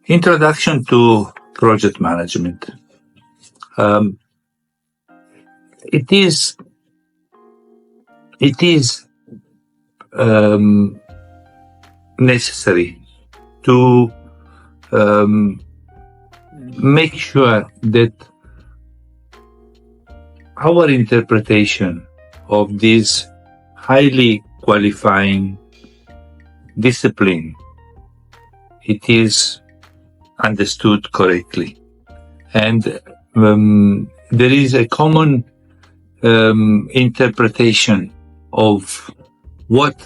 Introduction to project management. It is necessary to make sure that our interpretation of this highly qualifying discipline, it is understood correctly. And there is a common interpretation of what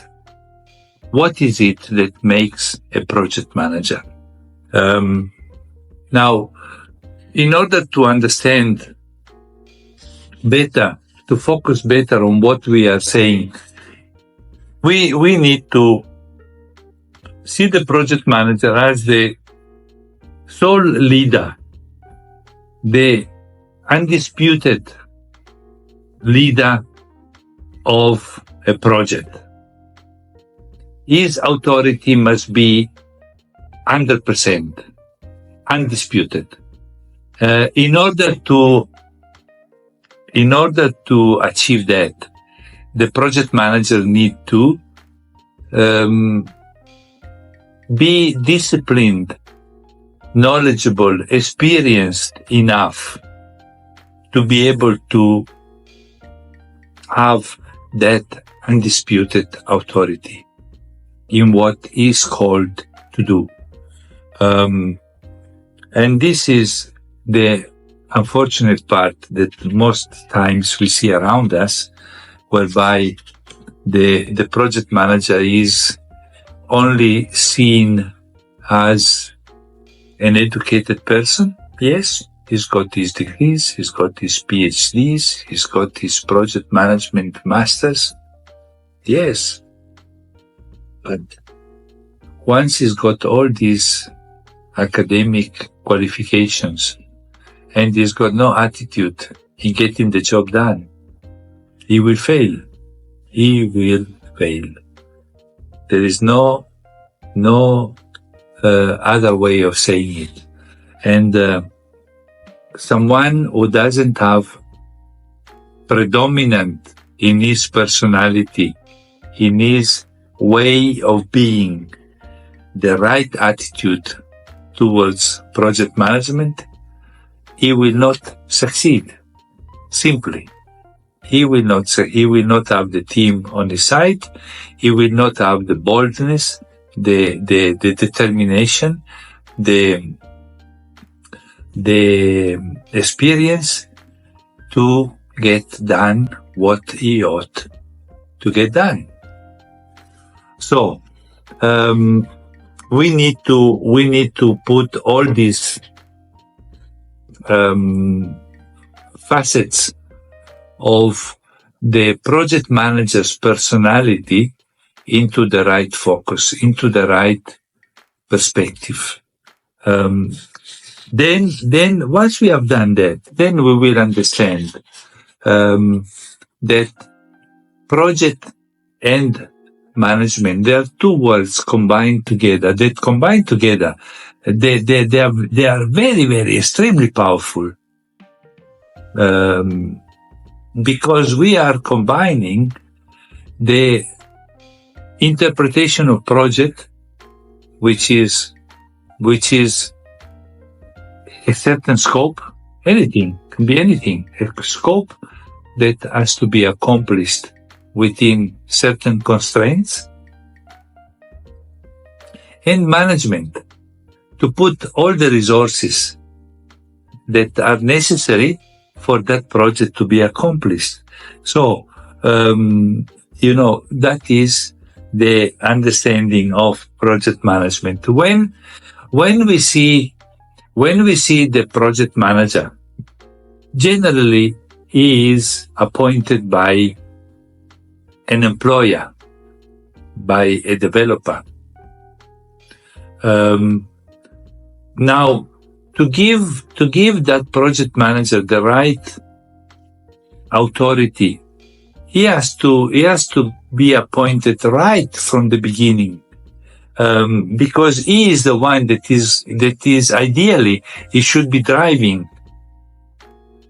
is it that makes a project manager. Now, in order to understand better, to focus better on what we are saying, we need to see the project manager as the sole leader, the undisputed leader of a project. His authority must be 100%, undisputed. In order to achieve that, the project manager need to be disciplined, knowledgeable, experienced enough to be able to have that undisputed authority in what is called to do. And this is the unfortunate part that most times we see around us, whereby the project manager is only seen as an educated person. Yes, he's got his degrees, he's got his PhDs, he's got his project management masters. Yes, but once he's got all these academic qualifications and he's got no attitude in getting the job done, he will fail. He will fail. There is no other way of saying it. And someone who doesn't have predominant in his personality, in his way of being, the right attitude towards project management, he will not succeed. Simply. He will not have the team on his side. He will not have the boldness, the determination, the experience to get done what he ought to get done. So we need to put all these facets of the project manager's personality into the right focus, into the right perspective. Then once we have done that, then we will understand that project and management, there are two words combined together. They are very, very extremely powerful. Because we are combining the interpretation of project, which is a certain scope, anything, can be anything, a scope that has to be accomplished within certain constraints, and management, to put all the resources that are necessary for that project to be accomplished. So, that is the understanding of project management. When we see the project manager, generally he is appointed by an employer, by a developer. Now, to give that project manager the right authority, he has to be appointed right from the beginning because he is the one that is ideally, he should be driving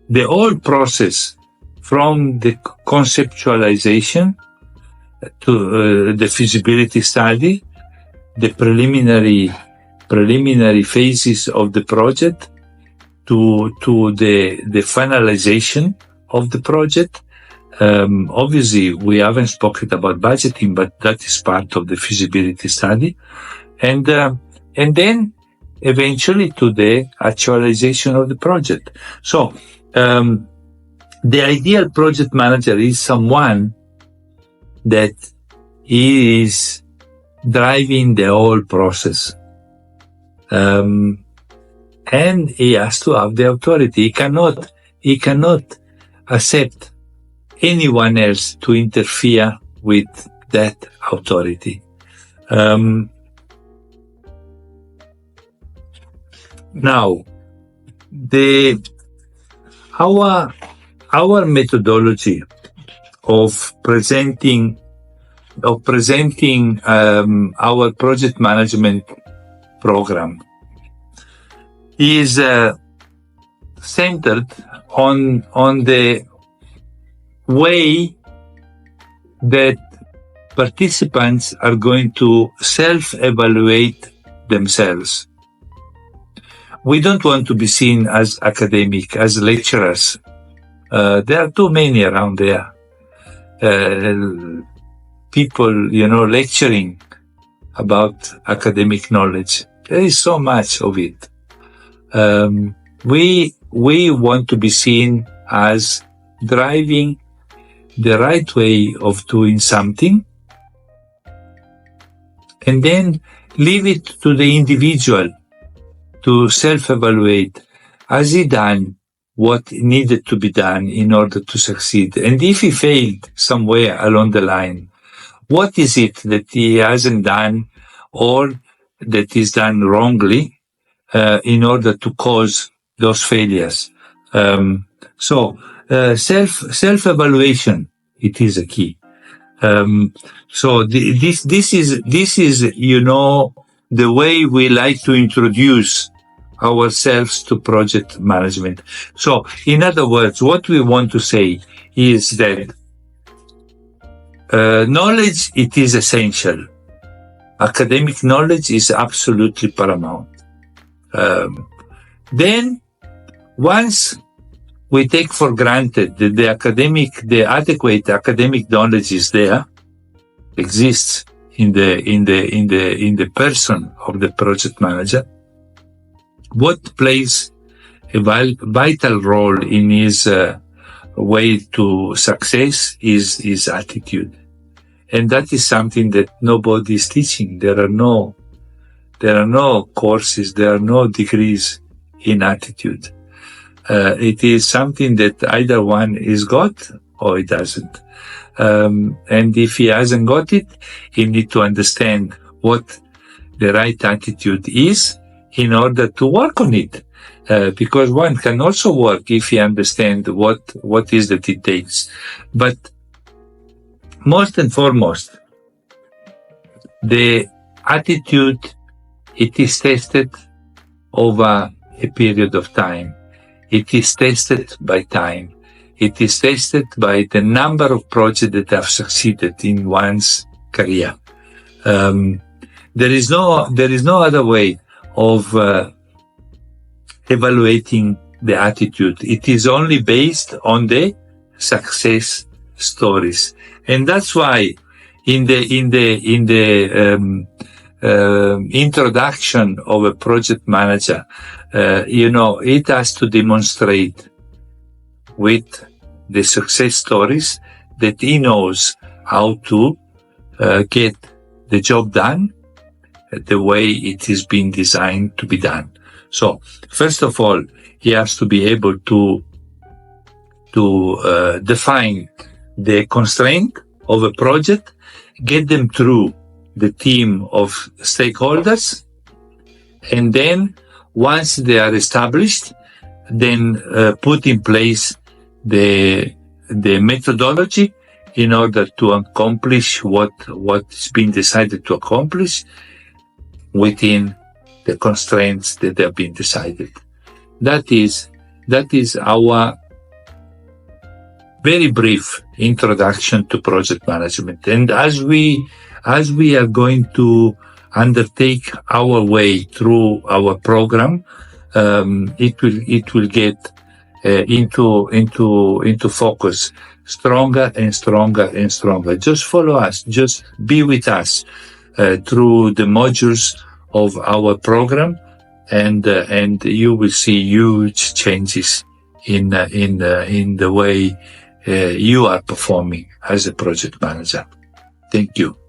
the whole process from the conceptualization to the feasibility study, the preliminary phases of the project, to the finalization of the project. Obviously, we haven't spoken about budgeting, but that is part of the feasibility study, and then eventually to the actualization of the project. So the ideal project manager is someone that is driving the whole process, and he has to have the authority. He cannot accept anyone else to interfere with that authority. Now, our methodology of presenting our project management program is centered on the way that participants are going to self-evaluate themselves. We don't want to be seen as academic, as lecturers. There are too many around there. People, lecturing about academic knowledge. There is so much of it. We want to be seen as driving the right way of doing something, and then leave it to the individual to self-evaluate. Has he done what needed to be done in order to succeed? And if he failed somewhere along the line, what is it that he hasn't done or that is done wrongly in order to cause those failures? Self-evaluation, it is a key. So this is the way we like to introduce ourselves to project management. So, in other words, what we want to say is that knowledge, it is essential. Academic knowledge is absolutely paramount. Then, once we take for granted that the adequate academic knowledge is there, exists in the person of the project manager, what plays a vital role in his way to success is attitude. And that is something that nobody is teaching. There are no courses, there are no degrees in attitude. It is something that either one is got or it doesn't. And if he hasn't got it, he needs to understand what the right attitude is in order to work on it. Because one can also work if he understands what is that it takes. But most and foremost, the attitude, it is tested over a period of time. It is tested by time. It is tested by the number of projects that have succeeded in one's career. There is no other way of evaluating the attitude. It is only based on the success stories, and that's why in the introduction of a project manager, it has to demonstrate with the success stories that he knows how to get the job done the way it is being designed to be done. So, first of all, he has to be able to define the constraint of a project, get them through the team of stakeholders, and then once they are established, then put in place the methodology in order to accomplish what's been decided to accomplish, within the constraints that have been decided. That is our very brief introduction to project management. And as we are going to undertake our way through our program, it will get into focus stronger and stronger and stronger. Just follow us. Just be with us through the modules of our program, and you will see huge changes in the way you are performing as a project manager. Thank you.